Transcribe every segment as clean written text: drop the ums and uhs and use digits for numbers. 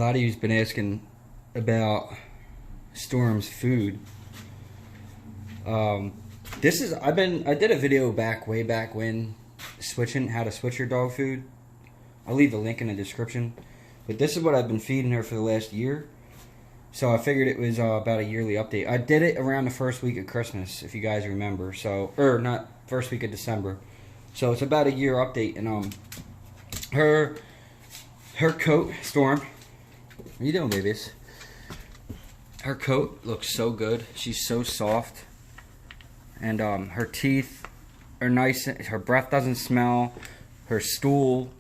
A lot of you's been asking about Storm's food. I did a video way back when how to switch your dog food. I'll leave the link in the description. But this is what I've been feeding her for the last year. So I figured it was about a yearly update. I did it around the first week of Christmas, if you guys remember. Or not, first week of December. So it's about a year update. And her coat, Storm. What are you doing, babies? Her coat looks so good. She's so soft. And her teeth are nice. Her breath doesn't smell. Her stool,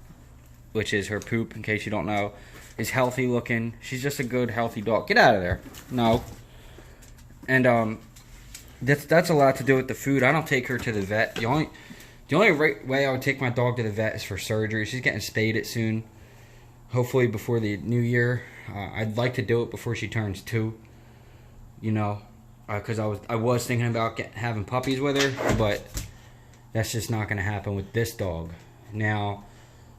which is her poop, in case you don't know, is healthy looking. She's just a good, healthy dog. Get out of there. No. And that's a lot to do with the food. I don't take her to the vet. The only right way I would take my dog to the vet is for surgery. She's getting spaded soon. Hopefully before the new year. I'd like to do it before she turns 2. You know, because I was thinking about having puppies with her, but that's just not going to happen with this dog. Now,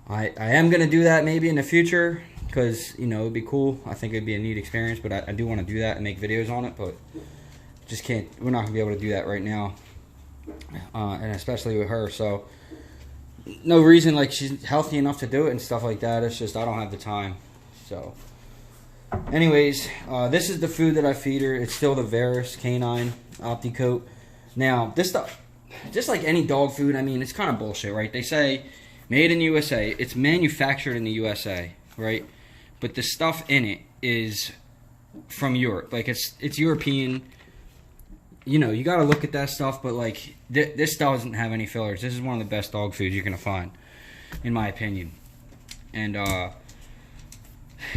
I am going to do that maybe in the future, because, you know, it'd be cool. I think it'd be a neat experience, but I do want to do that and make videos on it, but just can't. We're not going to be able to do that right now, and especially with her. So, no reason, like, she's healthy enough to do it and stuff like that. It's just I don't have the time. So, anyways, this is the food that I feed her. It's still the Verus canine opticoat. Now, this stuff, just like any dog food, I mean, it's kind of bullshit, right? They say made in the USA. It's manufactured in the USA, right? But the stuff in it is from Europe. Like, it's European. You know, you got to look at that stuff, but, like, this doesn't have any fillers. This is one of the best dog foods you're going to find, in my opinion. And,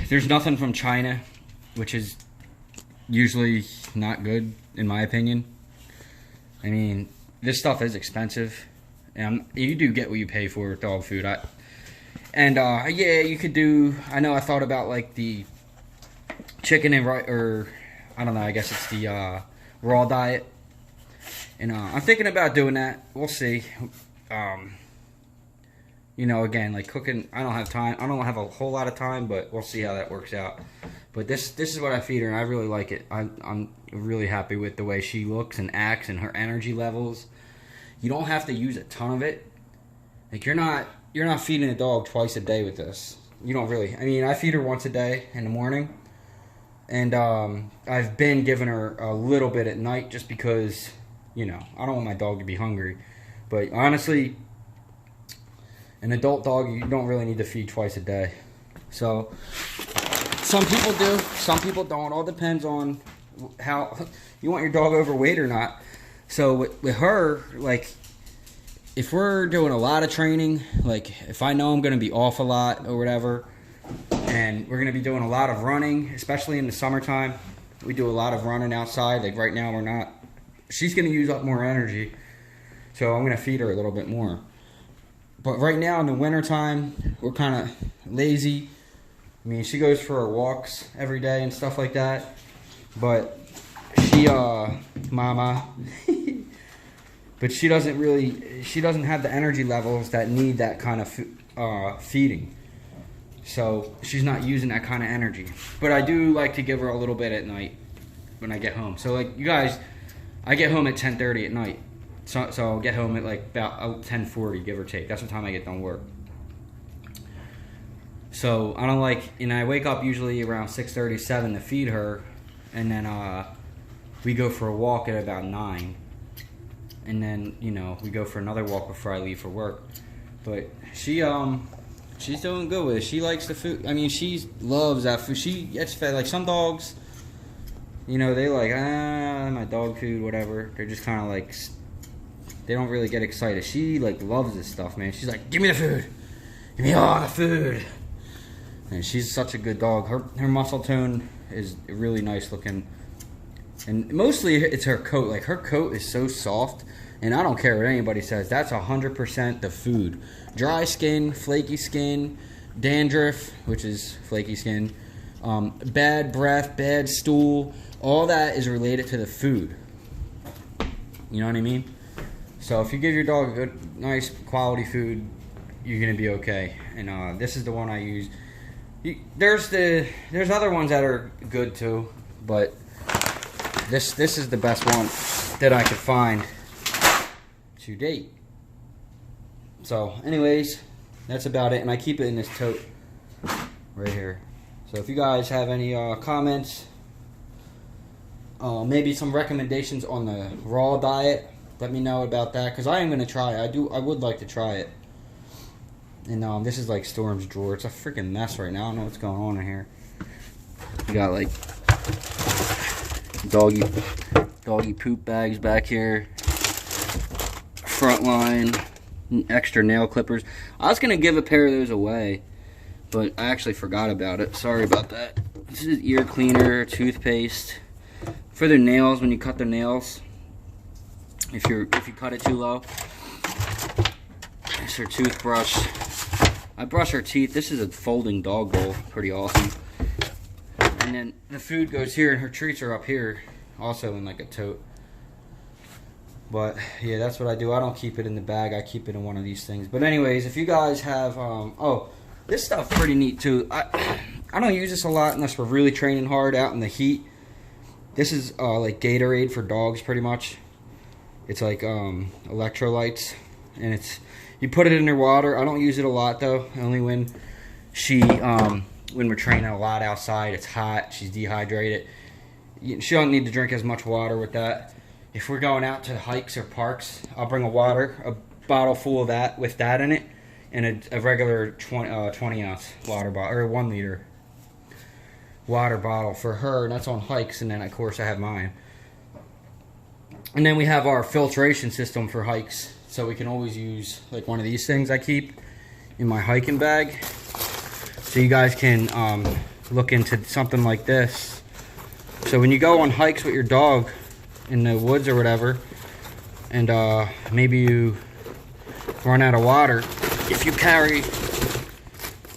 there's nothing from China, which is usually not good, in my opinion. I mean, this stuff is expensive, and you do get what you pay for with dog food. Yeah, you could do. I know I thought about, like, the chicken and or I don't know. I guess it's the raw diet, and I'm thinking about doing that. We'll see. You know, again, like cooking, I don't have time. I don't have a whole lot of time, but we'll see how that works out. But this is what I feed her, and I really like it. I'm really happy with the way she looks and acts and her energy levels. You don't have to use a ton of it. Like, you're not feeding a dog twice a day with this. You don't really. I mean, I feed her once a day in the morning, and I've been giving her a little bit at night just because, you know, I don't want my dog to be hungry. But honestly, an adult dog, you don't really need to feed twice a day. So, some people do, some people don't. All depends on how you want your dog overweight or not. So, with her, like, if we're doing a lot of training, like, if I know I'm going to be off a lot or whatever, and we're going to be doing a lot of running, especially in the summertime, we do a lot of running outside. Like, right now, we're not. She's going to use up more energy, so I'm going to feed her a little bit more. But right now in the wintertime, we're kind of lazy. I mean, she goes for her walks every day and stuff like that. But she, mama, but she doesn't have the energy levels that need that kind of feeding. So she's not using that kind of energy. But I do like to give her a little bit at night when I get home. So, like, you guys, I get home at 10:30 at night. So I'll get home at, like, about 10:40, give or take. That's the time I get done work. So I don't like, and I wake up usually around 6:30, 7 to feed her, and then we go for a walk at about 9, and then, you know, we go for another walk before I leave for work. But she's doing good with it. She likes the food. I mean, she loves that food. She gets fed. Like, some dogs, you know, they like, my dog food, whatever. They're just kind of like, they don't really get excited. She, like, loves this stuff, man. She's like, give me the food. Give me all the food. And she's such a good dog. Her muscle tone is really nice looking. And mostly it's her coat. Like, her coat is so soft. And I don't care what anybody says. That's 100% the food. Dry skin, flaky skin, dandruff, which is flaky skin, bad breath, bad stool. All that is related to the food. You know what I mean? So if you give your dog a good, nice, quality food, you're going to be okay. And this is the one I use. There's other ones that are good too, but this is the best one that I could find to date. So anyways, that's about it, and I keep it in this tote right here. So if you guys have any comments, maybe some recommendations on the raw diet, let me know about that, because I am going to try it. I would like to try it. And this is like Storm's drawer. It's a freaking mess right now. I don't know what's going on in here. We got like doggy poop bags back here. Frontline, extra nail clippers. I was gonna give a pair of those away, but I actually forgot about it. Sorry about that. This is ear cleaner, toothpaste for their nails when you cut their nails. If you cut it too low. It's her toothbrush. I brush her teeth. This is a folding dog bowl. Pretty awesome. And then the food goes here, and her treats are up here, also in like a tote. But yeah, that's what I do. I don't keep it in the bag. I keep it in one of these things. But anyways, if you guys have, oh, this stuff's pretty neat too. I don't use this a lot unless we're really training hard out in the heat. This is like Gatorade for dogs, pretty much. It's like electrolytes, and you put it in their water. I don't use it a lot though. Only when when we're training a lot outside, it's hot, she's dehydrated. She don't need to drink as much water with that. If we're going out to hikes or parks, I'll bring a bottle full of that with that in it, and a regular 20 ounce water bottle, or 1 liter water bottle for her, and that's on hikes. And then of course I have mine. And then we have our filtration system for hikes. So we can always use like one of these things I keep in my hiking bag. So you guys can look into something like this. So when you go on hikes with your dog in the woods or whatever, and maybe you run out of water, if you carry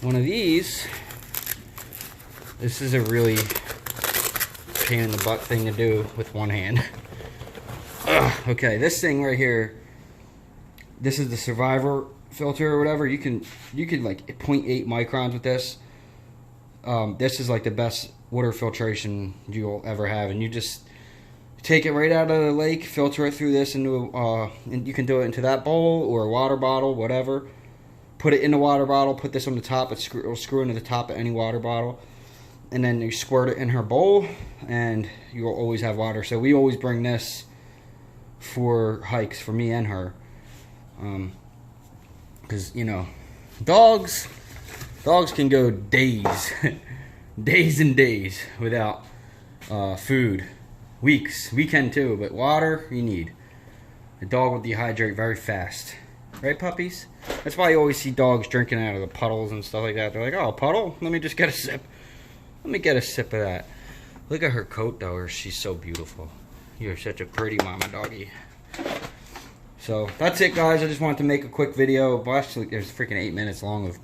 one of these, this is a really pain in the butt thing to do with one hand. Okay, this thing right here, this is the Survivor filter or whatever. You can like 0.8 microns with this. This is like the best water filtration you'll ever have, and you just take it right out of the lake, filter it through this into and you can do it into that bowl or a water bottle, whatever. Put it in the water bottle, put this on the top, it'll screw into the top of any water bottle, and then you squirt it in her bowl, and you'll always have water. So we always bring this for hikes for me and her. Because you know, dogs can go days days and days without food, weeks. We can too, but water you need. A dog will dehydrate very fast, right, puppies? That's why you always see dogs drinking out of the puddles and stuff like that. They're like, oh, puddle, let me just get a sip. Let me get a sip of that. Look at her coat though, she's so beautiful. You're such a pretty mama doggy. So that's it, guys. I just wanted to make a quick video. Well, actually, there's freaking 8 minutes long of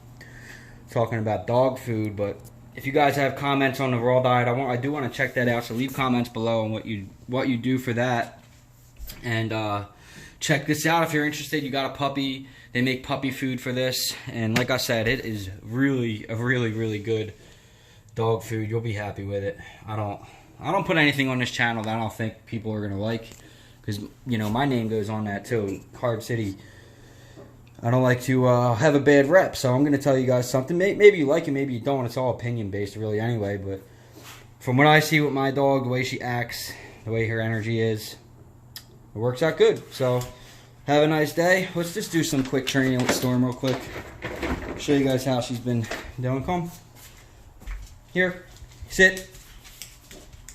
talking about dog food. But if you guys have comments on the raw diet, I do want to check that out. So leave comments below on what you do for that. And check this out if you're interested. You got a puppy. They make puppy food for this, and like I said, it is really a really good dog food. You'll be happy with it. I don't put anything on this channel that I don't think people are gonna like. Because, you know, my name goes on that too. Carb City. I don't like to have a bad rep, so I'm going to tell you guys something. Maybe you like it, maybe you don't. It's all opinion based, really, anyway. But from what I see with my dog, the way she acts, the way her energy is, it works out good. So have a nice day. Let's just do some quick training with Storm real quick. Show you guys how she's been doing. Come here, sit.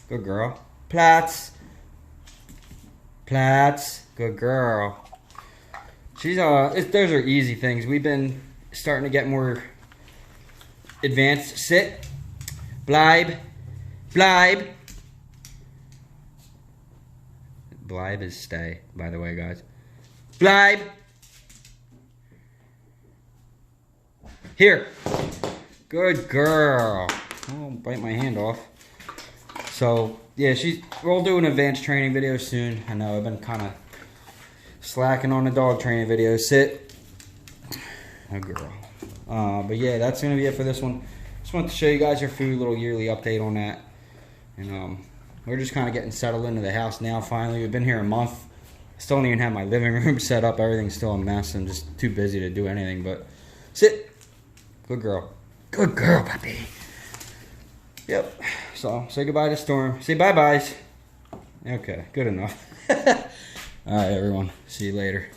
Good girl. Plats. Plats, good girl. She's those are easy things. We've been starting to get more advanced. Sit, blibe, blibe. Blibe is stay, by the way, guys. Blibe. Here. Good girl. Oh, bite my hand off. So yeah, we'll do an advanced training video soon. I know I've been kind of slacking on the dog training videos. Sit. Oh, girl. But yeah, that's going to be it for this one. just wanted to show you guys our food, little yearly update on that. And we're just kind of getting settled into the house now. Finally, we've been here a month. Still don't even have my living room set up. Everything's still a mess. I'm just too busy to do anything. But sit, good girl, puppy. Yep. So say goodbye to Storm. Say bye byes. Okay, good enough. All right, everyone. See you later.